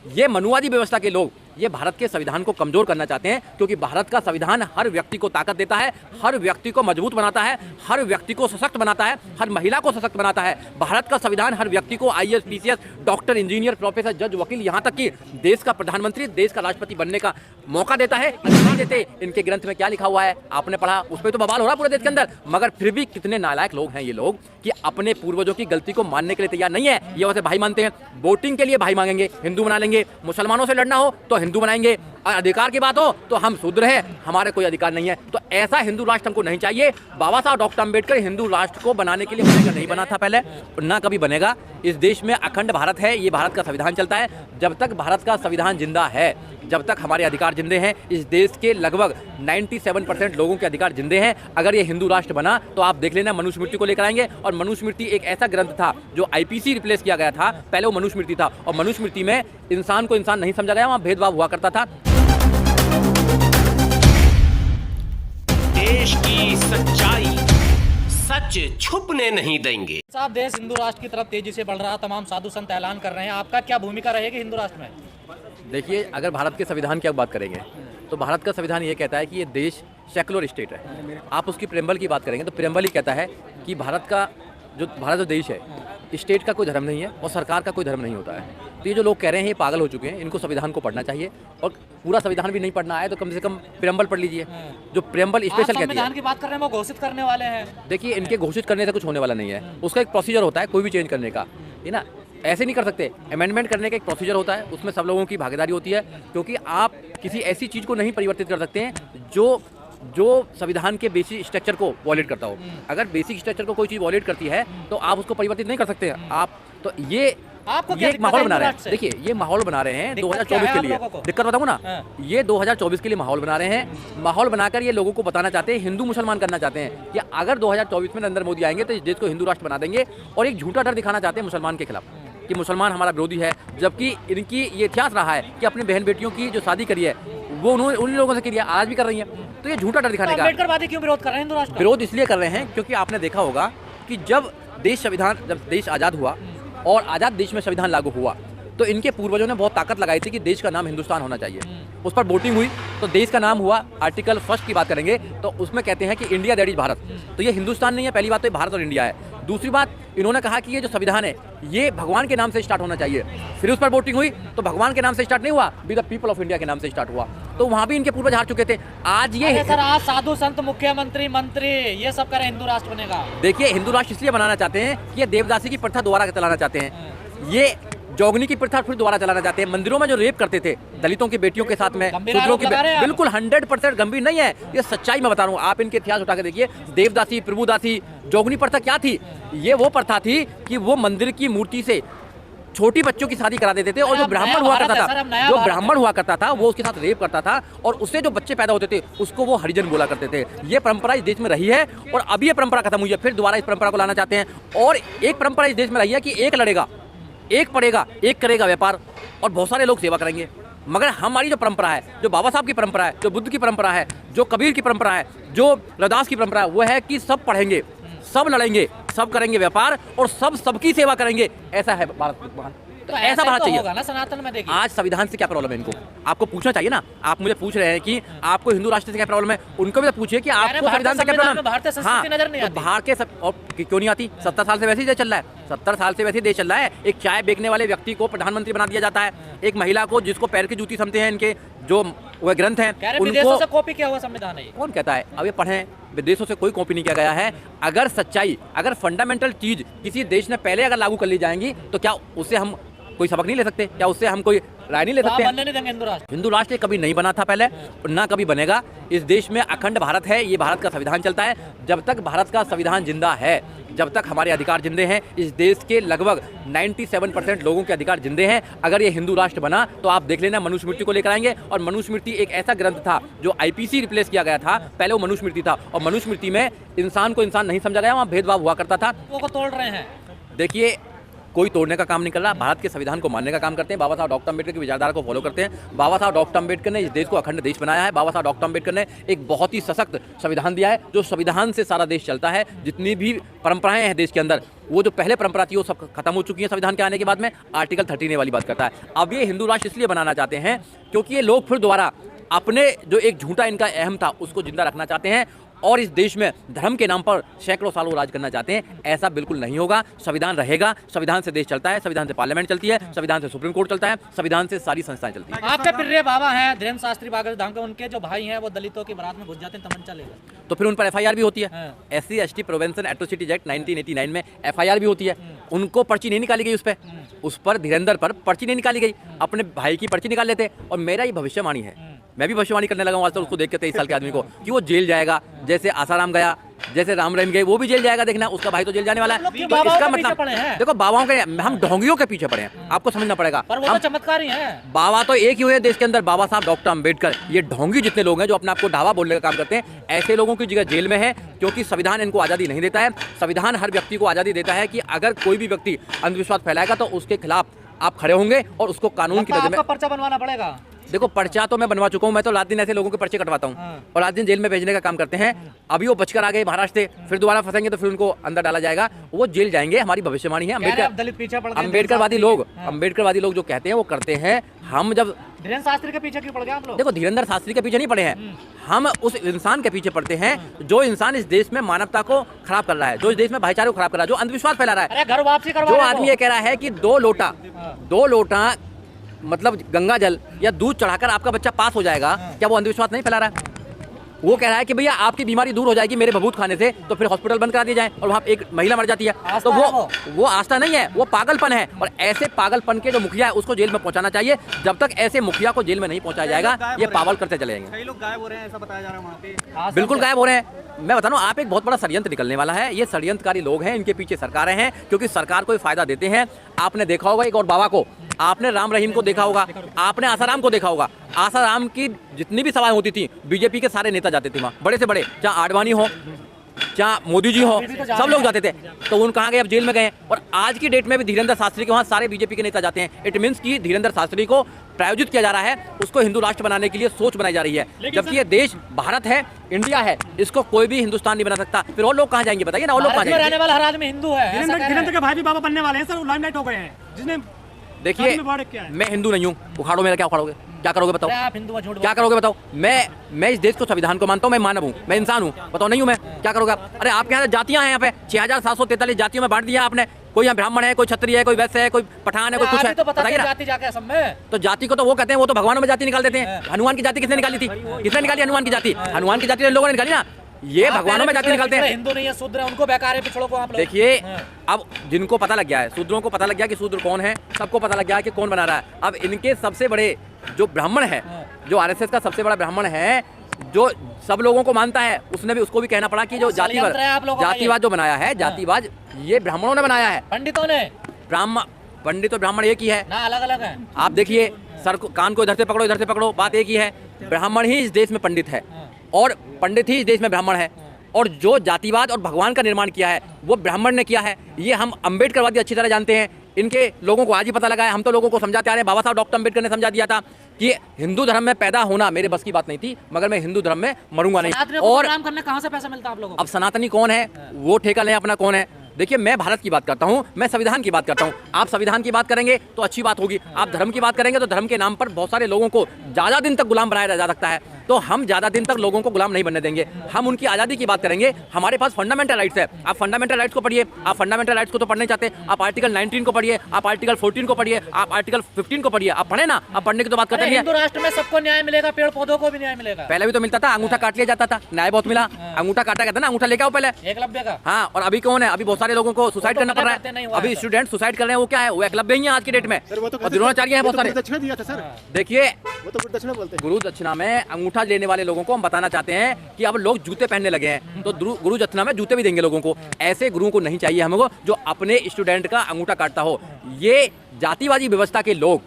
ये मनुवादी व्यवस्था के लोग ये भारत के संविधान को कमजोर करना चाहते हैं, क्योंकि भारत का संविधान हर व्यक्ति को ताकत देता है, हर व्यक्ति को मजबूत बनाता है, हर व्यक्ति को सशक्त बनाता है, हर महिला को सशक्त बनाता है। भारत का संविधान हर व्यक्ति को IAS, PCS, doctor, engineer, professor, जज, वकील, यहाँ तक कि देश का प्रधानमंत्री, देश का राष्ट्रपति बनने का मौका देता है। नहीं देते। इनके ग्रंथ में क्या लिखा हुआ है आपने पढ़ा, उस पर तो बवाल हो रहा पूरे देश के अंदर। मगर फिर भी कितने नालायक लोग हैं ये लोग कि अपने पूर्वजों की गलती को मानने के लिए तैयार नहीं है। ये वैसे भाई मानते हैं, वोटिंग के लिए भाई मांगेंगे, हिंदू बना लेंगे, मुसलमानों से लड़ना हो तो हिंदू बनाएंगे, अधिकार की बात हो तो हम शूद्र हैं, हमारे कोई अधिकार नहीं है। तो ऐसा हिंदू राष्ट्र हमको नहीं चाहिए। बाबा साहब डॉक्टर अंबेडकर हिंदू राष्ट्र को बनाने के लिए नहीं बना था पहले, ना कभी बनेगा। इस देश में अखंड भारत है, ये भारत का संविधान चलता है। जब तक भारत का संविधान जिंदा है, जब तक हमारे अधिकार जिंदे हैं, इस देश के लगभग 97% लोगों के अधिकार जिंदे हैं। अगर ये हिंदू राष्ट्र बना तो आप देख लेना मनुस्मृति को लेकर आएंगे। और मनुस्मृति एक ऐसा ग्रंथ था जो आईपीसी रिप्लेस किया गया था, पहले वो मनुस्मृति था। और मनुस्मृति में इंसान को इंसान नहीं समझा गया, वहाँ भेदभाव हुआ करता था। देश की सच्चाई सच छुपने नहीं देंगे। साहब, देश हिंदू राष्ट्र की तरफ तेजी से बढ़ रहा, तमाम साधु संत ऐलान कर रहे हैं, आपका क्या भूमिका रहेगी हिंदू राष्ट्र में? देखिए, अगर भारत के संविधान की आप बात करेंगे तो भारत का संविधान ये कहता है कि ये देश सेकुलर स्टेट है। आप उसकी प्रेम्बल की बात करेंगे तो प्रेम्बल ही कहता है कि भारत जो देश है, स्टेट का कोई धर्म नहीं है और सरकार का कोई धर्म नहीं होता है। तो ये जो लोग कह रहे हैं ये पागल हो चुके हैं, इनको संविधान को पढ़ना चाहिए। और पूरा संविधान भी नहीं पढ़ना है तो कम से कम प्रेम्बल पढ़ लीजिए, जो प्रेम्बल स्पेशल कहती है। संविधान की बात कर रहे हैं, वो घोषित करने वाले हैं। देखिए, इनके घोषित करने से कुछ होने वाला नहीं है। उसका एक प्रोसीजर होता है कोई भी चेंज करने का, है ना। ऐसे नहीं कर सकते। अमेंडमेंट करने का एक प्रोसीजर होता है, उसमें सब लोगों की भागीदारी होती है, क्योंकि आप किसी ऐसी चीज़ को नहीं परिवर्तित कर सकते हैं जो संविधान के बेसिक स्ट्रक्चर को वॉलेट करता हो। अगर बेसिक स्ट्रक्चर को कोई चीज़ वॉलेट करती है तो आप उसको परिवर्तित नहीं कर सकते हैं। आप तो ये एक माहौल बना रहे हैं। देखिए, ये माहौल बना रहे हैं 2024 के लिए। दिक्कत बताऊँ ना, ये 2024 के लिए माहौल बना रहे हैं। माहौल बनाकर ये लोगों को बताना चाहते हैं, हिंदू मुसलमान करना चाहते हैं कि अगर 2024 में नरेंद्र मोदी आएंगे तो इस देश को हिंदू राष्ट्र बना देंगे। और एक झूठा डर दिखाना चाहते हैं मुसलमान के खिलाफ कि मुसलमान हमारा विरोधी है, जबकि इनकी ये इतिहास रहा है कि अपनी बहन बेटियों की जो शादी करी है वो उन्होंने उन लोगों से की है, आज भी कर रही है। तो ये झूठा डर दिखाने का अम्बेडकरवादी क्यों विरोध कर रहे हैं हिंदू राष्ट्र? विरोध इसलिए कर रहे हैं क्योंकि आपने देखा होगा कि जब देश आज़ाद हुआ और आज़ाद देश में संविधान लागू हुआ तो इनके पूर्वजों ने बहुत ताकत लगाई थी कि देश का नाम हिंदुस्तान होना चाहिए। उस पर वोटिंग हुई तो देश का नाम हुआ, आर्टिकल 1 की बात करेंगे तो उसमें कहते हैं कि इंडिया दैट इज भारत। तो ये हिंदुस्तान नहीं है, पहली बात तो ये भारत और इंडिया है। दूसरी बात, इन्होंने कहा कि ये जो संविधान है ये भगवान के नाम से स्टार्ट होना चाहिए। फिर उस पर वोटिंग हुई तो भगवान के नाम से स्टार्ट नहीं हुआ, be the people of India के नाम से स्टार्ट हुआ। तो वहाँ भी इनके पूर्वज हार चुके थे। आज ये सर, आज साधु संत, मुख्यमंत्री, मंत्री ये सब करें हिंदू राष्ट्र बनेगा। देखिए, हिंदू राष्ट्र इसलिए बनाना चाहते हैं कि ये देवदासी की प्रथा दोबारा चलाना चाहते हैं, ये जोगनी की प्रथा फिर दोबारा चलाना चाहते हैं। मंदिरों में जो रेप करते थे दलितों की बेटियों के साथ में, शूद्रों की, बिल्कुल 100% गंभीर नहीं है, ये सच्चाई में बता रहा हूँ। आप इनके इतिहास उठा के देखिए, देवदासी, प्रभुदासी, जोगनी प्रथा क्या थी? ये वो प्रथा थी कि वो मंदिर की मूर्ति से छोटी बच्चों की शादी करा देते थे और जो ब्राह्मण हुआ करता था वो उसके साथ रेप करता था और उससे जो बच्चे पैदा होते थे उसको वो हरिजन बोला करते थे। ये परंपरा इस देश में रही है और अभी ये परंपरा खत्म हुई है, फिर दोबारा इस परंपरा को लाना चाहते हैं। और एक परंपरा इस देश में रही है कि एक लड़ेगा, एक पढ़ेगा, एक करेगा व्यापार और बहुत सारे लोग सेवा करेंगे। मगर हमारी जो परंपरा है, जो बाबा साहब की परंपरा है, जो बुद्ध की परंपरा है, जो कबीर की परंपरा है, जो रविदास की परंपरा है, वो है कि सब पढ़ेंगे, सब लड़ेंगे, सब करेंगे व्यापार और सब सबकी सेवा करेंगे। ऐसा है भारत। तो ऐसा बनना चाहिए होगा ना संनातन में। देखिए, आज संविधान से क्या प्रॉब्लम है इनको, आपको पूछना चाहिए ना। आप मुझे पूछ रहे हैं कि आपको हिंदू राष्ट्र से क्या प्रॉब्लम है, उनको भी तो पूछिए कि आपको संविधान से क्या प्रॉब्लम है। भारतीय संस्कृति नजर नहीं आती। बाहर के सब और क्यों नहीं आती? 70 साल से वैसे ही देश चल रहा है। 70 साल से वैसे ही देश चल रहा है। एक चाय बेचने वाले व्यक्ति को प्रधानमंत्री बना दिया जाता है, एक महिला को जिसको पैर की जूती समझते हैं इनके जो वह ग्रंथ हैं उनको कॉपी किया हुआ संविधान है। कौन कहता है? अब ये पढ़ें, विदेशों से कोई कॉपी नहीं किया गया है। अगर सच्चाई, अगर फंडामेंटल चीज किसी देश ने पहले अगर लागू कर ली जाएंगी तो क्या उससे हम कोई सबक नहीं ले सकते? क्या उससे हम कोई राय नहीं ले सकते? हिंदू राष्ट्र कभी नहीं बना था पहले और ना कभी बनेगा। इस देश में अखंड भारत है, ये भारत का संविधान चलता है। जब तक भारत का संविधान जिंदा है, जब तक हमारे अधिकार जिंदे हैं, इस देश के लगभग 97% लोगों के अधिकार जिंदे हैं। अगर ये हिंदू राष्ट्र बना तो आप देख लेना मनुस्मृति को लेकर आएंगे। और मनुस्मृति एक ऐसा ग्रंथ था जो आईपीसी रिप्लेस किया गया था, पहले वो मनुस्मृति था। और मनुस्मृति में इंसान को इंसान नहीं समझा गया, वहाँ भेदभाव हुआ करता था। वो तोड़ रहे हैं। देखिए, कोई तोड़ने का काम नहीं कर रहा, भारत के संविधान को मानने का काम करते हैं। बाबा साहब डॉक्टर अम्बेडकर की विचारधारा को फॉलो करते हैं। बाबा साहब डॉक्टर अम्बेडकर ने इस देश को अखंड देश बनाया है। बाबा साहब डॉक्टर अम्बेडकर ने एक बहुत ही सशक्त संविधान दिया है, जो संविधान से सारा देश चलता है। जितनी भी परंपराएं हैं देश के अंदर, वो जो पहले परंपरा थी वो सब खत्म हो चुकी है संविधान के आने के बाद में। आर्टिकल 13A वाली बात करता है। अब ये हिंदू राष्ट्र इसलिए बनाना चाहते हैं क्योंकि ये लोग फिर दोबारा अपने जो एक झूठा इनका अहम था उसको जिंदा रखना चाहते हैं और इस देश में धर्म के नाम पर सैकड़ों साल वो राज करना चाहते हैं। ऐसा बिल्कुल नहीं होगा। संविधान रहेगा, संविधान से देश चलता है, संविधान से पार्लियामेंट चलती है, संविधान से सुप्रीम कोर्ट चलता है, संविधान से सारी संस्थाएं चलती हैं। आपके प्रिय बाबा हैं धीरेन्द्र शास्त्री बागल धाम के, उनके जो भाई हैं वो दलितों की बारात में घुस जाते हैं, तमंचा लेकर, तो फिर उन पर FIR भी होती है। हाँ। SC/ST प्रिवेंशन एट्रोसिटीज एक्ट 1989 में FIR भी होती है। उनको पर्ची नहीं निकाली गई उस पर धीरेन्द्र पर पर्ची नहीं निकाली गई। अपने भाई की पर्ची निकाल लेते। और मेरा ये भविष्यवाणी है, मैं भी भविष्यवाणी करने लगा हूँ आज तक उसको देख के 23 साल के आदमी को, कि वो जेल जाएगा। जैसे आसाराम गया, जैसे राम रहीम गए, वो भी जेल जाएगा। देखना, उसका भाई तो जेल जाने वाला है। तो इसका मतलब देखो, बाबाओं के, हम ढोंगियों के पीछे पड़े हैं, आपको समझना पड़ेगा। पर वो तो चमत्कारी हैं। बाबा तो एक ही हुए देश के अंदर, बाबा साहब डॉक्टर अम्बेडकर। ये ढोंगी जितने लोग हैं जो अपने आप को ढावा बोलने का काम करते हैं, ऐसे लोगों की जगह जेल में है, क्योंकि संविधान इनको आज़ादी नहीं देता है। संविधान हर व्यक्ति को आज़ादी देता है कि अगर कोई भी व्यक्ति अंधविश्वास फैलाएगा तो उसके खिलाफ आप खड़े होंगे और उसको कानून की नज़र में पर्चा बनवाना पड़ेगा। देखो, पर्चा तो मैं बनवा चुका हूँ। मैं तो रात दिन ऐसे लोगों के पर्चे कटवाता हूँ और रात दिन जेल में भेजने का काम करते हैं। अभी वो बचकर आ गए महाराष्ट्र से, फिर दोबारा फंसेंगे तो फिर उनको अंदर डाला जाएगा, वो जेल जाएंगे। हमारी भविष्यवाणी है। अम्बेडकरवादी लोग जो कहते हैं वो करते हैं। हम जब धीरेन्द्र शास्त्री के पीछे क्यों पड़ गए आप लोग? देखो, धीरेन्द्र शास्त्री के पीछे नहीं पड़े हैं, हम उस इंसान के पीछे पड़ते हैं जो इंसान इस देश में मानवता को खराब कर रहा है, जो इस देश में भाईचारे को खराब कर रहा है, जो अंधविश्वास फैला रहा है। घर वापसी करवा, जो आदमी ये कह रहा है कि 2 लोटा मतलब गंगा जल या दूध चढ़ाकर आपका बच्चा पास हो जाएगा, क्या वो अंधविश्वास नहीं फैला रहा है? वो कह रहा है कि भैया आपकी बीमारी दूर हो जाएगी मेरे भभूत खाने से, तो फिर हॉस्पिटल बंद करा दिया जाए और वहाँ एक महिला मर जाती है। तो वो आस्था नहीं है, वो पागलपन है। और ऐसे पागलपन के जो मुखिया है उसको जेल में पहुंचाना चाहिए। जब तक ऐसे मुखिया को जेल में नहीं पहुंचाया जाएगा, ये पागल करते चले जाएंगे। कई लोग गायब हो रहे हैं, ऐसा बताया जा रहा है वहाँ पे। बिल्कुल गायब हो रहे हैं। मैं बता रहा हूँ, आप एक बहुत बड़ा षड्यंत्र निकलने वाला है। ये षड्यंत्रकारी लोग हैं, इनके पीछे सरकारें हैं, क्योंकि सरकार को फायदा देते हैं। आपने देखा होगा एक और बाबा को, आपने राम रहीम को देखा होगा, आपने आसाराम को देखा होगा। आसाराम की जितनी भी सभाएं होती थी, बीजेपी के सारे नेता जाते थे वहाँ, बड़े से बड़े, चाहे आडवाणी हो, चाहे मोदी जी हो, सब लोग जाते थे। तो उन कहाँ गए? अब जेल में गए। और आज की डेट में भी धीरेन्द्र शास्त्री के वहाँ सारे बीजेपी के नेता जाते हैं। इट मीन्स कि धीरेन्द्र शास्त्री को प्रायोजित किया जा रहा है, उसको हिंदू राष्ट्र बनाने के लिए सोच बनाई जा रही है। जबकि ये देश भारत है, इंडिया है, इसको कोई भी हिंदुस्तान नहीं बना सकता। फिर और लोग कहाँ जाएंगे बताइए ना? और लोग कहाँ जाएंगे? रहने वाला हर आदमी हिंदू है। धीरेन्द्र के भाई भी बाबा बनने वाले हैं सर, लाइमलाइट हो गए हैं। जिसने देखिए, मैं हिंदू नहीं हूँ, उखाड़ो मेरा, क्या उखाड़ोगे? क्या करोगे बताओ? आप हिंदू झूठ क्या करोगे बताओ? मैं इस देश को, संविधान को मानता हूँ, मैं मानव हूँ, मैं इंसान हूँ, बताओ नहीं हूँ मैं? क्या करोगे आप? अरे आपके यहाँ जातियाँ हैं, यहाँ पे 6743 जातियों में बांट दिया आपने। कोई यहाँ ब्राह्मण है, कोई क्षत्रिय है, कोई वैश्य है, कोई पठान है, कोई कुछ है, तो बताइए ना। जाति जाके असम में तो जाति को तो वो कहते हैं, वो तो भगवानों में जाति निकाल देते हैं। हनुमान की जाति किसने निकाली थी? किसने निकाली हनुमान की जाति? हनुमान की जाति लोगों ने निकाली ना। ये भगवानों में जाति निकालते हैं। हिंदू नहीं है, शूद्र है, उनको बेकार है, पिछड़ों को आप लोग। देखिए, अब जिनको पता लग गया है, शूद्रों को पता लग गया कि शूद्र कौन है, सबको पता लग गया है कि कौन बना रहा है। अब इनके सबसे बड़े जो ब्राह्मण है, जो RSS का सबसे बड़ा ब्राह्मण है, जो सब लोगों को मानता है, उसने भी, उसको भी कहना पड़ा कि जो जातिवाद जो बनाया है, जातिवाद ये ब्राह्मणों ने बनाया है, पंडितों ने। पंडित और ब्राह्मण एक ही है ना, अलग अलग है। आप देखिए, सर को, कान को इधर से पकड़ो, इधर से पकड़ो, बात एक ही है। ब्राह्मण ही इस देश में पंडित है और पंडित ही इस देश में ब्राह्मण है। और जो जातिवाद और भगवान का निर्माण किया है वो ब्राह्मण ने किया है। ये हम अम्बेडकरवादी अच्छी तरह जानते हैं। इनके लोगों को आज ही पता लगा है। हम तो लोगों को समझाते आ रहे हैं। बाबा साहब डॉक्टर अम्बेडकर ने समझा दिया था कि हिंदू धर्म में पैदा होना मेरे बस की बात नहीं थी, मगर मैं हिंदू धर्म में मरूंगा नहीं। और काम करने कहाँ से पैसा मिलता है आप लोगों को? अब सनातनी कौन है, वो ठेका लें अपना कौन है। देखिए, मैं भारत की बात करता हूँ, मैं संविधान की बात करता हूँ। आप संविधान की बात करेंगे तो अच्छी बात होगी, आप धर्म की बात करेंगे तो धर्म के नाम पर बहुत सारे लोगों को ज़्यादा दिन तक गुलाम बनाया जा सकता है। तो हम ज़्यादा दिन तक लोगों को गुलाम नहीं बनने देंगे। हम उनकी आज़ादी की बात करेंगे। हमारे पास फंडामेंटल राइट्स है। आप फंडामेंटल राइट्स को पढ़िए। आप फंडामेंटल राइट्स को तो पढ़ने चाहते, आप आर्टिकल 19 को पढ़िए, आप आर्टिकल 14 को पढ़िए, आप आर्टिकल 15 को पढ़िए। आप पढ़े ना, आप पढ़ने की तो बात करते हैं। हिंदू राष्ट्र में सबको न्याय मिलेगा, पेड़ पौधों को भी न्याय मिलेगा। पहले भी तो मिलता था, अंगूठा काट लिया जाता था, न्याय बहुत मिला। अंगूठा काटा कहता ना, अंगूठा लेके आओ पहले, एकलव्य का। हाँ। और अभी कौन है? अभी बहुत सारे लोगों को सुसाइड करना पड़ रहा है। अभी स्टूडेंट सुसाइड कर रहे हैं, वो क्या है? वो एकलव्य ही है आज की डेट में। और द्रोणाचार्य है बहुत सारे। दक्षिणा दिया था सर। देखिए, वो तो दक्षिणा बोलते हैं। गुरु दक्षिणा में अंगूठा लेने वाले लोगों को हम बताना चाहते हैं कि अब लोग जूते पहनने लगे हैं, तो गुरु दक्षिणा में जूते भी देंगे लोगों को। ऐसे गुरुओं को नहीं चाहिए हमको, जो अपने स्टूडेंट का अंगूठा काटता हो। ये जातिवादी व्यवस्था के लोग,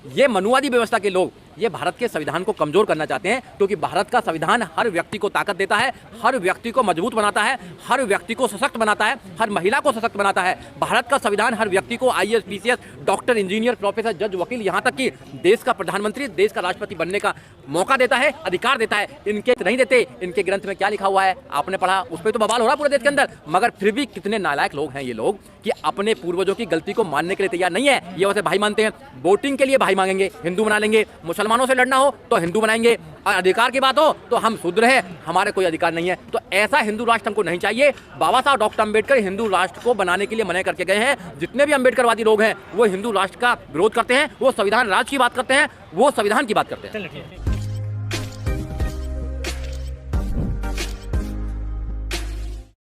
ये मनुवादी व्यवस्था के लोग, ये भारत के संविधान को कमजोर करना चाहते हैं, क्योंकि भारत का संविधान हर व्यक्ति को ताकत देता है, हर व्यक्ति को मजबूत बनाता है, हर व्यक्ति को सशक्त बनाता है, हर महिला को सशक्त बनाता है। भारत का संविधान हर व्यक्ति को IAS, PCS, doctor, engineer, professor, जज, वकील, यहाँ तक कि देश का प्रधानमंत्री, देश का राष्ट्रपति बनने का मौका देता है, अधिकार देता है। इनके नहीं देते। इनके ग्रंथ में क्या लिखा हुआ है आपने पढ़ा, उस पर तो बवाल हो रहा पूरे देश के अंदर। मगर फिर भी कितने नालायक लोग हैं ये लोग कि अपने पूर्वजों की गलती को मानने के लिए तैयार नहीं है। ये वैसे भाई मानते हैं, वोटिंग के लिए भाई मांगेंगे, हिंदू बना लेंगे, मुसलमानों से लड़ना हो तो हिंदू बनाएंगे, और अधिकार की बात हो तो हम शूद्र हैं, हमारे कोई अधिकार नहीं है। तो ऐसा हिंदू राष्ट्र हमको नहीं चाहिए। बाबा साहब डॉक्टर अम्बेडकर हिंदू राष्ट्र को बनाने के लिए मना करके गए हैं। जितने भी अम्बेडकरवादी लोग हैं वो हिंदू राष्ट्र का विरोध करते हैं, वो संविधान राज की बात करते हैं, वो संविधान की बात करते हैं। चलिए ठीक है।